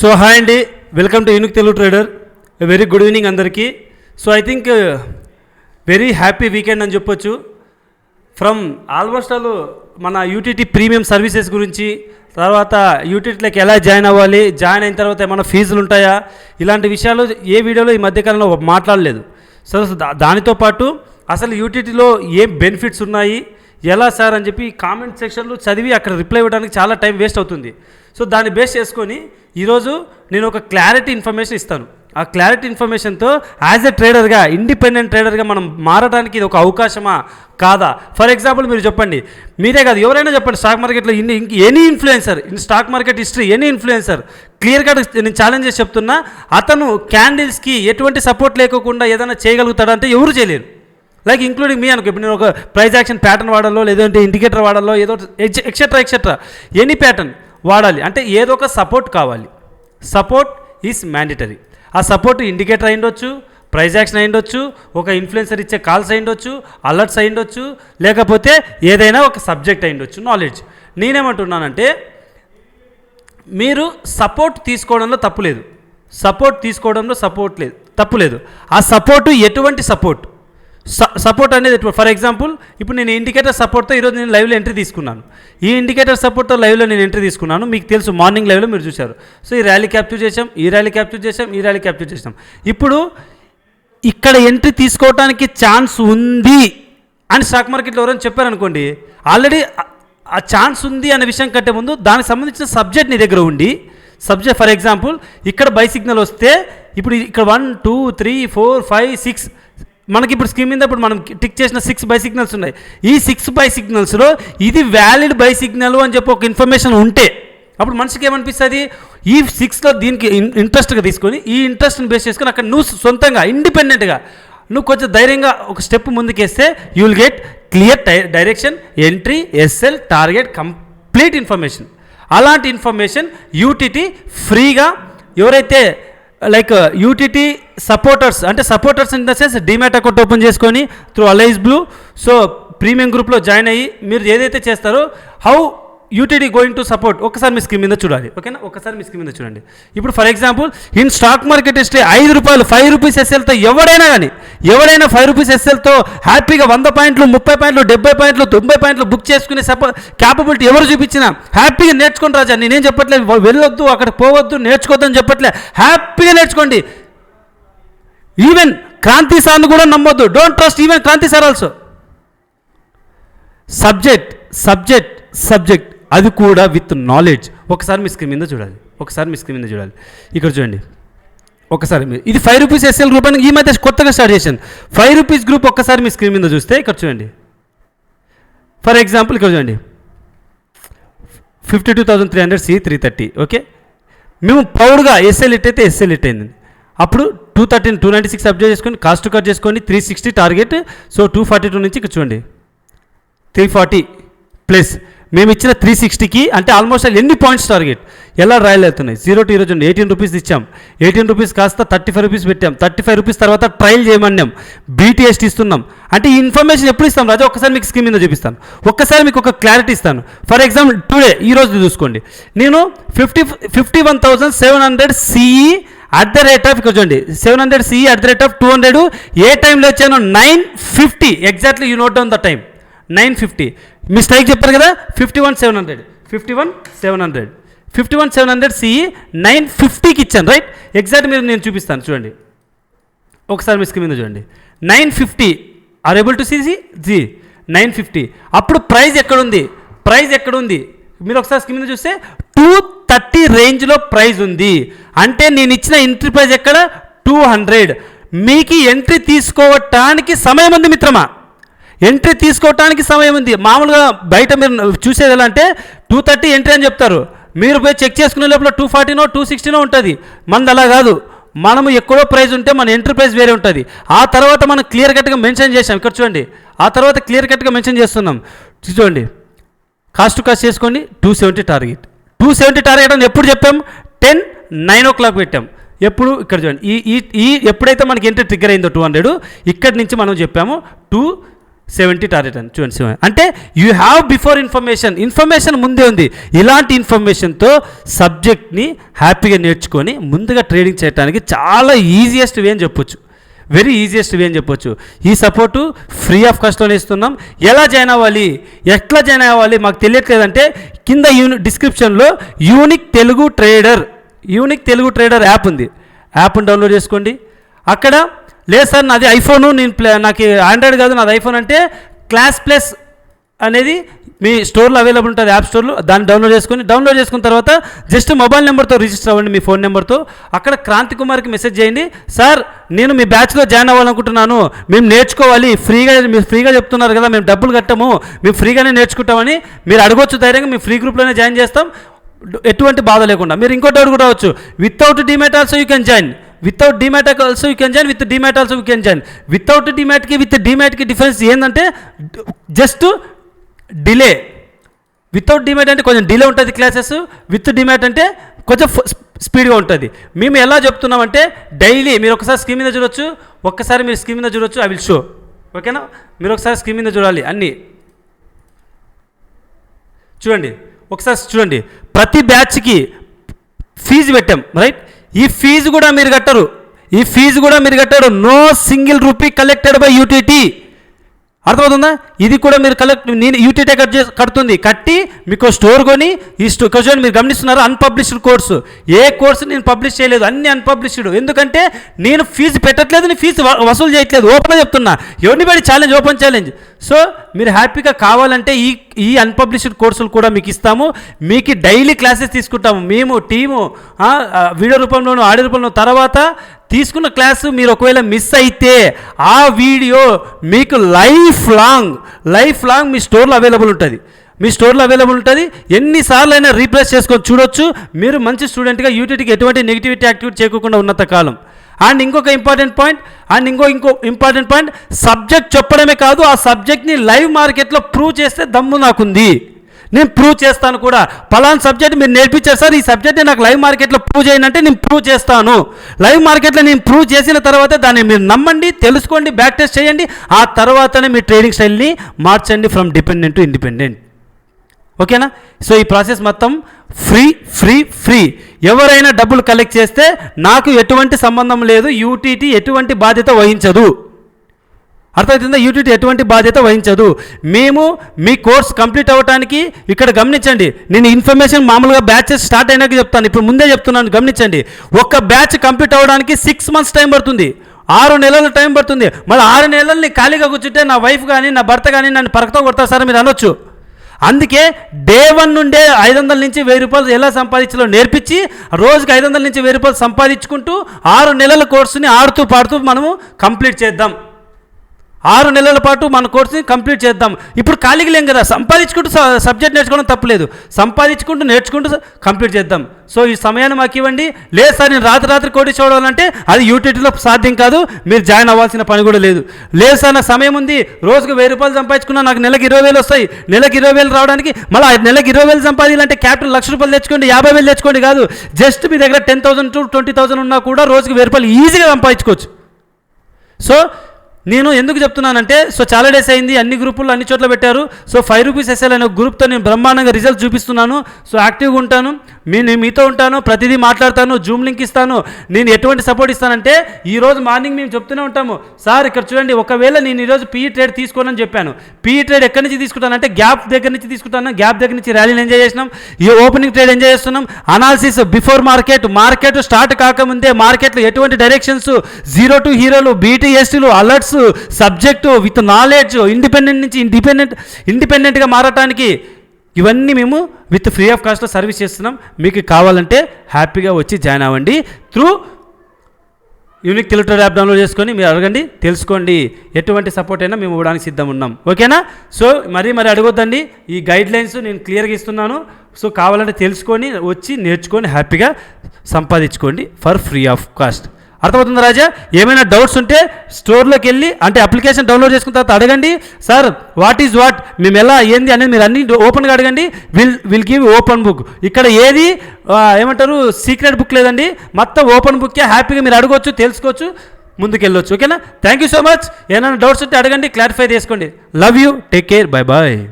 So hi అండి, welcome to unique Telugu trader. Very good evening అందరికీ. So I think very happy weekend అని చెప్పొచ్చు. From almost all మన UTT premium services గురించి, తర్వాత యూటీటీలోకి ఎలా జాయిన్ అవ్వాలి, జాయిన్ అయిన తర్వాత ఏమైనా ఫీజులు ఉంటాయా, ఇలాంటి విషయాలు ఏ వీడియోలో ఈ మధ్యకాలంలో మాట్లాడలేదు. సో దానితో పాటు అసలు యూటీటీలో ఏం బెనిఫిట్స్ ఉన్నాయి, ఎలా సార్ అని చెప్పి కామెంట్ సెక్షన్లో చదివి అక్కడ రిప్లై ఇవ్వడానికి చాలా టైం వేస్ట్ అవుతుంది. సో దాన్ని బేస్ చేసుకొని ఈరోజు నేను ఒక క్లారిటీ ఇన్ఫర్మేషన్ ఇస్తాను. ఆ క్లారిటీ ఇన్ఫర్మేషన్తో యాజ్ ఎ ట్రేడర్గా, ఇండిపెండెంట్ ట్రేడర్గా మనం మారడానికి ఇది ఒక అవకాశమా కాదా? ఫర్ ఎగ్జాంపుల్ మీరు చెప్పండి, మీరే కాదు ఎవరైనా చెప్పండి, స్టాక్ మార్కెట్లో any influencer, in stock market history any influencer క్లియర్గా నేను ఛాలెంజ్ చేసి చెప్తున్నా, అతను క్యాండిల్స్కి ఎటువంటి సపోర్ట్ లేకుండా ఏదైనా చేయగలుగుతాడంటే ఎవరు చేయలేరు. లైక్ ఇంక్లూడింగ్ మీ అనుకో, ఇప్పుడు నేను ఒక ప్రైజ్ యాక్షన్ ప్యాటర్న్ వాడాలో, లేదంటే ఇండికేటర్ వాడాలో, ఏదో ఎక్సెట్రా ఎనీ ప్యాటర్న్ వాడాలి అంటే ఏదో ఒక సపోర్ట్ కావాలి. Support is mandatory. ఆ సపోర్ట్ ఇండికేటర్ అయ్యుండొచ్చు, ప్రైజ్ యాక్షన్ అయ్యుండొచ్చు, ఒక ఇన్ఫ్లుయెన్సర్ ఇచ్చే కాల్స్ అయ్యుండొచ్చు, అలర్ట్స్ అయ్యుండొచ్చు, లేకపోతే ఏదైనా ఒక సబ్జెక్ట్ అయ్యుండొచ్చు, నాలెడ్జ్. నేనేమంటున్నానంటే మీరు సపోర్ట్ తీసుకోవడంలో తప్పులేదు, సపోర్ట్ తీసుకోవడంలో తప్పులేదు. ఆ సపోర్టు ఎటువంటి సపోర్ట్ అనేది ఫర్ ఎగ్జాంపుల్ ఇప్పుడు నేను ఇండికేటర్ సపోర్ట్తో ఈరోజు నేను లైవ్లో ఎంట్రీ తీసుకున్నాను. ఈ ఇండికేటర్ సపోర్ట్తో లైవ్లో నేను ఎంట్రీ తీసుకున్నాను. మీకు తెలుసు, మార్నింగ్ లైవ్లో మీరు చూశారు. సో ఈ ర్యాలీ క్యాప్చర్ చేసాం, ఈ ర్యాలీ క్యాప్చర్ చేసాం. ఇప్పుడు ఇక్కడ ఎంట్రీ తీసుకోవడానికి ఛాన్స్ ఉంది అని స్టాక్ మార్కెట్లో ఎవరైనా చెప్పారనుకోండి, ఆల్రెడీ ఆ ఛాన్స్ ఉంది అనే విషయం కంటే ముందు దానికి సంబంధించిన సబ్జెక్ట్ నీ దగ్గర ఉండి, సబ్జెక్ట్ ఫర్ ఎగ్జాంపుల్ ఇక్కడ బై సిగ్నల్ వస్తే, ఇప్పుడు ఇక్కడ 1 2 3 4 5 6 మనకి ఇప్పుడు స్క్రీన్ మీద ఇప్పుడు మనం టిక్ చేసిన 6 బై సిగ్నల్స్ ఉన్నాయి. ఈ 6 బై సిగ్నల్స్లో ఇది వ్యాలిడ్ బై సిగ్నల్ అని చెప్పి ఒక ఇన్ఫర్మేషన్ ఉంటే అప్పుడు మనిషికి ఏమనిపిస్తుంది, ఈ 6లో దీనికి ఇంట్రెస్ట్గా తీసుకొని ఈ ఇంట్రెస్ట్ని బేస్ చేసుకొని అక్కడ నువ్వు సొంతంగా ఇండిపెండెంట్గా నువ్వు కొంచెం ధైర్యంగా ఒక స్టెప్ ముందుకేస్తే you will get clear direction, entry, SL, target, complete information. అలాంటి ఇన్ఫర్మేషన్ యూటీటీ ఫ్రీగా ఎవరైతే లైక్ యూటీటీ సపోర్టర్స్, అంటే supporters in the sense demat account open చేసుకొని through Alice Blue, so premium గ్రూప్లో జాయిన్ అయ్యి మీరు ఏదైతే చేస్తారో how UTT going to support ఒకసారి మీ స్క్రీన్ మీద చూడాలి. ఓకేనా, ఒకసారి మీ స్క్రీన్ మీద చూడండి. ఇప్పుడు for example in stock market history 5 రూపాయలు 5 రూపీస్ ఎస్ఎల్తో ఎవరైనా 5 రూపీస్ ఎస్ఎల్తో హ్యాపీగా 100 పాయింట్లు, 30 పాయింట్లు, 70 పాయింట్లు, 90 పాయింట్లు బుక్ చేసుకునే క్యాపబిలిటీ ఎవరు చూపించినా హ్యాపీగా నేర్చుకోండి రాజా. నేనేం చెప్పట్లేదు వెళ్ళొద్దు, అక్కడ పోవద్దు, నేర్చుకోవద్దు అని చెప్పట్లేదు. హ్యాపీగా నేర్చుకోండి. ఈవెన్ క్రాంతి సార్ను కూడా నమ్మొద్దు. Don't trust even Kranti sir also. Subject అది కూడా విత్ నాలెడ్జ్. ఒకసారి మీ స్క్రీన్ మీద చూడాలి, ఇక్కడ చూడండి ఒకసారి. ఇది 5 రూపీస్ ఎస్ఎల్ గ్రూప్ అని ఈ మధ్య కొత్తగా స్టార్ట్ చేశాను. 5 రూపీస్ గ్రూప్ ఒక్కసారి మీ స్క్రీన్ మీద చూస్తే ఇక్కడ చూడండి. ఫర్ ఎగ్జాంపుల్ ఇక్కడ చూడండి 52,300 C 330. ఓకే, మేము పౌడ్గా ఎస్ఎల్ హిట్ అయితే ఎస్ఎల్ హిట్ అయింది. అప్పుడు 296 అబ్జర్వ్ చేసుకొని కాస్ట్ కట్ చేసుకొని 360 టార్గెట్. సో 242 నుంచి ఇక్కడ చూడండి 340 ప్లస్ మేము ఇచ్చిన 360కి అంటే ఆల్మోస్ట్ ఎన్ని పాయింట్స్ టార్గెట్ ఎలా రాయలు అవుతున్నాయి. 0 to ఈరోజు 18 రూపీస్ ఇచ్చాం. 18 రూపీస్ కాస్త 35 రూపీస్ పెట్టాం. 35 రూపీస్ తర్వాత ట్రయల్ చేయమన్నాం, బీటీఎస్ట్ ఇస్తున్నాం. అంటే ఈ ఇన్ఫర్మేషన్ ఎప్పుడు ఇస్తాం రాజా? ఒక్కసారి మీకు స్క్రీన్ మీద చూపిస్తాను, ఒక్కసారి మీకు ఒక క్లారిటీ ఇస్తాను. ఫర్ ఎగ్జాంపుల్ టుడే ఈరోజు చూసుకోండి, నేను 51,700 CE at the rate of ఇక్కడ చూడండి 700 CE at the rate of 200 ఏ టైంలో వచ్చాను 9:50 exactly. You note down the time 9:50. Me strike చెప్పారు కదా 51,700 CE 9:50కి ఇచ్చాను రైట్. ఎగ్జాక్ట్ మీరు నేను చూపిస్తాను చూడండి, ఒకసారి మీ స్క్రీన్ మీద చూడండి. 9:50 ఆర్ ఏబుల్ టు సీ 9:50. అప్పుడు ప్రైజ్ ఎక్కడుంది మీరు ఒకసారి స్క్రీన్ మీద చూస్తే 230 రేంజ్లో ప్రైజ్ ఉంది. అంటే నేను ఇచ్చిన ఎంట్రీ ప్రైజ్ ఎక్కడ 200. మీకు ఎంట్రీ తీసుకోవటానికి సమయం ఉంది మిత్రమా, ఎంట్రీ తీసుకోవటానికి సమయం ఉంది. మామూలుగా బయట మీరు చూసేది ఎలా అంటే 230 ఎంట్రీ అని చెప్తారు, మీరు పోయి చెక్ చేసుకునే లోపల 240నో 260నో ఉంటుంది. మనది అలా కాదు, మనము ఎక్కడో ప్రైజ్ ఉంటే మన ఎంట్రీ ప్రైస్ వేరే ఉంటుంది. ఆ తర్వాత మనం క్లియర్ కట్గా మెన్షన్ చేసాం ఇక్కడ చూడండి. ఆ తర్వాత క్లియర్ కట్గా మెన్షన్ చేస్తున్నాం చూడండి. కాస్ట్ టు కాస్ట్ చేసుకోండి 270 టార్గెట్. 270 టార్గెట్ అని ఎప్పుడు చెప్పాం? 9 o'clock పెట్టాం. ఎప్పుడు ఇక్కడ చూడండి, ఈ ఎప్పుడైతే మనకి ఎంట్రీ ట్రిగ్గర్ అయిందో 200 ఇక్కడి నుంచి మనం చెప్పాము 70 టార్గెట్ అని చూడండి 7 అంటే యూ హ్యావ్ బిఫోర్ ఇన్ఫర్మేషన్ ముందే ఉంది. ఇలాంటి ఇన్ఫర్మేషన్తో సబ్జెక్ట్ని హ్యాపీగా నేర్చుకొని ముందుగా ట్రేడింగ్ చేయడానికి చాలా ఈజియెస్ట్ వే అని చెప్పొచ్చు, వెరీ ఈజియెస్ట్ వే అని చెప్పొచ్చు. ఈ సపోర్టు ఫ్రీ ఆఫ్ కాస్ట్లోనే ఇస్తున్నాం. ఎలా జాయిన్ అవ్వాలి, ఎట్లా జాయిన్ అవ్వాలి మాకు తెలియట్లేదంటే కింద డిస్క్రిప్షన్లో యూనిక్ తెలుగు ట్రేడర్ యాప్ ఉంది. యాప్ని డౌన్లోడ్ చేసుకోండి. అక్కడ లేదు సార్ నాది ఐఫోను, నాకు ఆండ్రాయిడ్ కాదు నాది ఐఫోన్ అంటే క్లాస్ ప్లస్ అనేది మీ స్టోర్లో అవైలబుల్ ఉంటుంది, యాప్ స్టోర్లో. దాన్ని డౌన్లోడ్ చేసుకున్న తర్వాత జస్ట్ మొబైల్ నెంబర్తో రిజిస్టర్ అవ్వండి, మీ ఫోన్ నెంబర్తో. అక్కడ క్రాంతి కుమార్కి మెసేజ్ చేయండి, సార్ నేను మీ బ్యాచ్లో జాయిన్ అవ్వాలనుకుంటున్నాను, మేము నేర్చుకోవాలి, మీరు ఫ్రీగా చెప్తున్నారు కదా, మేము డబ్బులు కట్టము, మేము ఫ్రీగానే నేర్చుకుంటామని మీరు అడగొచ్చు ధైర్యంగా. మేము ఫ్రీ గ్రూప్లోనే జాయిన్ చేస్తాం, ఎటువంటి బాధ లేకుండా. మీరు ఇంకో డౌట్ కూడా రావచ్చు, without demat also you can join, without demat also you can join, with demat also you can join. Without డిమాట్కి విత్ డిమాట్కి డిఫరెన్స్ ఏంటంటే జస్ట్ డిలే. వితౌట్ డిమాట్ అంటే కొంచెం డిలే ఉంటుంది క్లాసెస్, విత్ డిమాట్ అంటే కొంచెం స్పీడ్గా ఉంటుంది. మేము ఎలా చెప్తున్నామంటే డైలీ మీరు ఒకసారి స్క్రీన్ మీద చూడొచ్చు, ఐ విల్ షో, ఓకేనా? మీరు ఒకసారి స్క్రీన్ మీద చూడాలి అన్నీ చూడండి. ప్రతి బ్యాచ్కి ఫీజు పెట్టాం, రైట్? ఈ ఫీజు కూడా మీరు కట్టరు. No single rupee collected by UTT. అర్థమవుతుందా? ఇది కూడా మీరు యూటీటీ కడుతుంది. కట్టి మీకు స్టోర్ కొని ఈ స్టోర్ మీరు గమనిస్తున్నారు, అన్పబ్లిష్డ్ కోర్సు. ఏ కోర్సు నేను పబ్లిష్ చేయలేదు, అన్ని అన్పబ్లిష్డ్. ఎందుకంటే నేను ఫీజు పెట్టట్లేదు, నేను ఫీజు వసూలు చేయట్లేదు. ఓపెన్గా చెప్తున్నా, everybody challenge, open challenge. So మీరు హ్యాపీగా కావాలంటే ఈ అన్పబ్లిష్డ్ కోర్సులు కూడా మీకు ఇస్తాము. మీకు డైలీ క్లాసెస్ తీసుకుంటాము మేము, టీము, వీడియో రూపంలోనూ ఆడియో రూపంలో. తర్వాత తీసుకున్న క్లాసు మీరు ఒకవేళ మిస్ అయితే ఆ వీడియో మీకు లైఫ్ లాంగ్ మీ స్టోర్లో అవైలబుల్ ఉంటుంది. ఎన్నిసార్లు అయినా రీప్లేస్ చేసుకొని చూడొచ్చు. మీరు మంచి స్టూడెంట్గా యూటీటీకి ఎటువంటి నెగిటివిటీ యాక్టివిటీ చేయకుండా ఉన్నంత కాలం. అండ్ ఇంకో ఇంపార్టెంట్ పాయింట్, సబ్జెక్ట్ చెప్పడమే కాదు, ఆ సబ్జెక్ట్ని లైవ్ మార్కెట్లో ప్రూవ్ చేస్తే దమ్ము నాకుంది. నేను ప్రూవ్ చేస్తాను కూడా. పలానా సబ్జెక్ట్ మీరు నేర్పించారు సార్, ఈ సబ్జెక్ట్ని నాకు లైవ్ మార్కెట్లో ప్రూవ్ చేయండి అంటే నేను ప్రూవ్ చేస్తాను. లైవ్ మార్కెట్లో నేను ప్రూవ్ చేసిన తర్వాత దాన్ని మీరు నమ్మండి, తెలుసుకోండి, బ్యాక్ టెస్ట్ చేయండి. ఆ తర్వాతనే మీ ట్రేడింగ్ స్టైల్ని మార్చండి ఫ్రమ్ డిపెండెంట్ టు ఇండిపెండెంట్. ఓకేనా? సో ఈ ప్రాసెస్ మొత్తం ఫ్రీ. ఎవరైనా డబ్బులు కలెక్ట్ చేస్తే నాకు ఎటువంటి సంబంధం లేదు, యూటీటీ ఎటువంటి బాధ్యత వహించదు. అర్థమవుతుందా? యూటీటీ ఎటువంటి బాధ్యత వహించదు. మేము మీ కోర్స్ కంప్లీట్ అవ్వడానికి ఇక్కడ గమనించండి, నేను ఇన్ఫర్మేషన్ మామూలుగా బ్యాచెస్ స్టార్ట్ అయినాక చెప్తాను, ఇప్పుడు ముందే చెప్తున్నాను, గమనించండి. ఒక బ్యాచ్ కంప్లీట్ అవ్వడానికి 6 months టైం పడుతుంది, 6 నెలలు టైం పడుతుంది. మళ్ళీ 6 నెలల్ని ఖాళీగా కూర్చుంటే నా వైఫ్ కానీ నా భర్త కానీ నన్ను పరకతో కొడతారు సార్ మీరు అనొచ్చు. అందుకే డే 1 నుండే 500 నుంచి 1000 రూపాయలు ఎలా సంపాదించాలో నేర్పించి రోజుకి 500 నుంచి 1000 రూపాయలు సంపాదించుకుంటూ 6 నెలల కోర్సుని ఆడుతూ పాడుతూ మనము కంప్లీట్ చేద్దాం. 6 నెలల పాటు మన కోర్సుని కంప్లీట్ చేద్దాం. ఇప్పుడు ఖాళీగా లేం కదా, సంపాదించుకుంటూ సబ్జెక్ట్ నేర్చుకోవడం తప్పులేదు, సంపాదించుకుంటూ నేర్చుకుంటూ కంప్లీట్ చేద్దాం. సో ఈ సమయాన్ని మాకు ఇవ్వండి. లేదు సార్ నేను రాత్రి కోటీశ్వరుడు అంటే అది యూటీటీలో సాధ్యం కాదు, మీరు జాయిన్ అవ్వాల్సిన పని కూడా లేదు. లేదు సార్ నాకు సమయం ఉంది, రోజుకు 1000 రూపాయలు సంపాదించుకున్నా నాకు నెలకు 20,000 వస్తాయి, నెలకు 20,000 రావడానికి మళ్ళీ నెలకు 20,000 సంపాదించాలంటే క్యాపిటల్ 1,00,000 రూపాయలు తెచ్చుకోండి, 50,000 తెచ్చుకోండి కాదు. జస్ట్ మీ దగ్గర 10,000 to 20,000 ఉన్నా కూడా రోజుకు 1000 రూపాయలు ఈజీగా సంపాదించుకోవచ్చు. సో నేను ఎందుకు చెప్తున్నానంటే, సో చాలా డేస్ అయింది, అన్ని గ్రూపుల్లో అన్ని చోట్ల పెట్టారు. సో 5 రూపీస్ ఎస్ఎల్ అనే గ్రూప్తో నేను బ్రహ్మాండంగా రిజల్ట్ చూపిస్తున్నాను. సో యాక్టివ్గా ఉంటాను, నేను మీతో ఉంటాను, ప్రతిదీ మాట్లాడతాను, జూమ్ లింక్ ఇస్తాను. నేను ఎటువంటి సపోర్ట్ ఇస్తానంటే, ఈరోజు మార్నింగ్ మేము చెప్తూనే ఉంటాము, సార్ ఇక్కడ చూడండి, ఒకవేళ నేను ఈరోజు పీఈ ట్రేడ్ తీసుకోనని చెప్పాను. పీఈ ట్రేడ్ ఎక్కడి నుంచి తీసుకుంటానంటే గ్యాప్ దగ్గర నుంచి తీసుకుంటాను. గ్యాప్ దగ్గర నుంచి ర్యాలీని ఎంజాయ్ చేసినాం, ఈ ఓపెనింగ్ ట్రేడ్ ఎంజాయ్ చేస్తున్నాం. అనాలిసిస్ బిఫోర్ మార్కెట్ స్టార్ట్ కాకముందే మార్కెట్లో ఎటువంటి డైరెక్షన్స్, 0 to హీరోలు, బీటీఎస్టీలు, అలర్ట్స్, సబ్జెక్టు విత్ నాలెడ్జ్, ఇండిపెండెంట్గా మారటానికి ఇవన్నీ మేము విత్ ఫ్రీ ఆఫ్ కాస్ట్లో సర్వీస్ చేస్తున్నాం. మీకు కావాలంటే హ్యాపీగా వచ్చి జాయిన్ అవ్వండి. Through unique Telugu trader app download చేసుకొని మీరు అడగండి, తెలుసుకోండి. ఎటువంటి సపోర్ట్ అయినా మేము ఇవ్వడానికి సిద్ధం ఉన్నాం. ఓకేనా? సో మరీ అడగొద్దండి, ఈ గైడ్లైన్స్ నేను క్లియర్గా ఇస్తున్నాను. సో కావాలంటే తెలుసుకొని వచ్చి నేర్చుకొని హ్యాపీగా సంపాదించుకోండి ఫర్ ఫ్రీ ఆఫ్ కాస్ట్. అర్థమవుతుందా రాజా? ఏమైనా డౌట్స్ ఉంటే స్టోర్లోకి వెళ్ళి, అంటే అప్లికేషన్ డౌన్లోడ్ చేసుకున్న తర్వాత అడగండి, సార్ వాట్ మేము ఎలా ఏంది అనేది మీరు అన్ని ఓపెన్గా అడగండి. Will give open book. ఇక్కడ ఏది ఏమంటారు సీక్రెట్ బుక్ లేదండి, మొత్తం ఓపెన్ బుక్కే. హ్యాపీగా మీరు అడగవచ్చు, తెలుసుకోవచ్చు, ముందుకెళ్ళొచ్చు. ఓకేనా? Thank you so much. ఏమైనా డౌట్స్ ఉంటే అడగండి, క్లారిఫై చేసుకోండి. Love you, take care, bye bye.